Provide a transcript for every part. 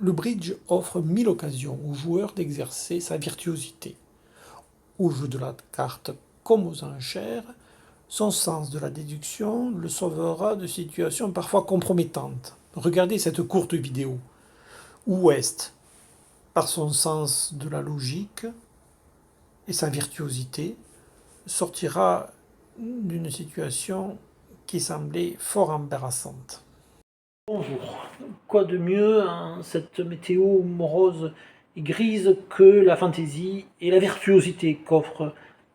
Le bridge offre 1000 occasions au joueur d'exercer sa virtuosité. Au jeu de la carte comme aux enchères, son sens de la déduction le sauvera de situations parfois compromettantes. Regardez cette courte vidéo où West, par son sens de la logique et sa virtuosité, sortira d'une situation qui semblait fort embarrassante. Bonjour. Quoi de mieux en cette météo morose et grise que la fantaisie et la virtuosité qu'offre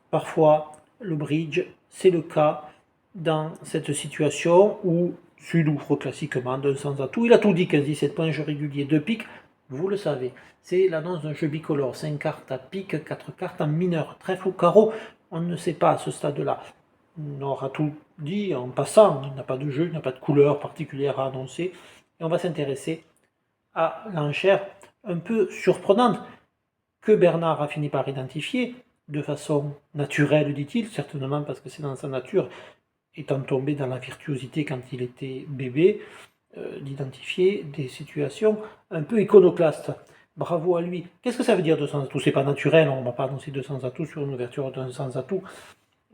parfois le bridge. C'est le cas dans cette situation où Sud ouvre classiquement d'un sans atout. Il a tout dit, 15-17 points, jeu régulier, 2 piques, vous le savez. C'est l'annonce d'un jeu bicolore, 5 cartes à pique, 4 cartes en mineur, trèfle ou carreau. On ne sait pas à ce stade-là. On aura tout dit en passant, il n'y a pas de jeu, il n'y a pas de couleur particulière à annoncer. Et on va s'intéresser à l'enchère un peu surprenante que Bernard a fini par identifier de façon naturelle, dit-il, certainement parce que c'est dans sa nature, étant tombé dans la virtuosité quand il était bébé, d'identifier des situations un peu iconoclastes. Bravo à lui. Qu'est-ce que ça veut dire 200 atouts? C'est pas naturel, on ne va pas annoncer 200 atouts sur une ouverture d'un sans atouts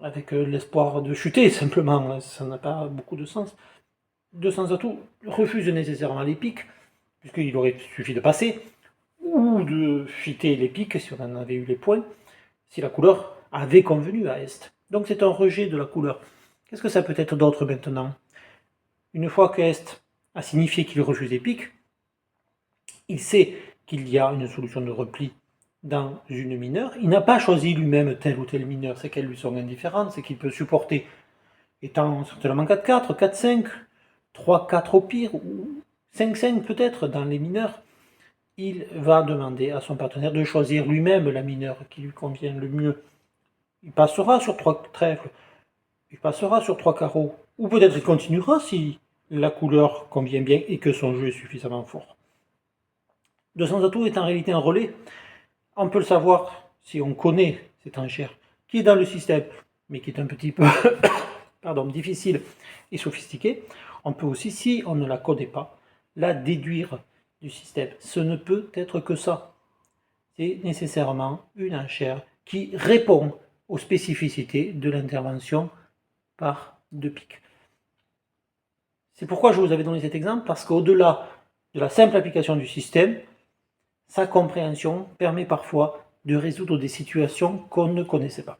avec l'espoir de chuter, simplement, ça n'a pas beaucoup de sens. 200 atouts refuse nécessairement les piques, puisqu'il aurait suffi de passer, ou de fitter les piques si on en avait eu les points, si la couleur avait convenu à Est. Donc c'est un rejet de la couleur. Qu'est-ce que ça peut être d'autre maintenant? Une fois qu'Est a signifié qu'il refuse les piques, il sait qu'il y a une solution de repli dans une mineure. Il n'a pas choisi lui-même telle ou telle mineure, c'est qu'elles lui sont indifférentes, c'est qu'il peut supporter, étant certainement 4-4, 4-5, 3-4 au pire, ou 5-5 peut-être dans les mineurs. Il va demander à son partenaire de choisir lui-même la mineure qui lui convient le mieux. Il passera sur 3 trèfles, il passera sur 3 carreaux, ou peut-être il continuera si la couleur convient bien et que son jeu est suffisamment fort. 200 atouts est en réalité un relais. On peut le savoir si on connaît cette enchère qui est dans le système, mais qui est un petit peu difficile et sophistiquée. On peut aussi, si on ne la connaît pas, la déduire du système. Ce ne peut être que ça. C'est nécessairement une enchère qui répond aux spécificités de l'intervention par 2 piques. C'est pourquoi je vous avais donné cet exemple, parce qu'au-delà de la simple application du système, sa compréhension permet parfois de résoudre des situations qu'on ne connaissait pas.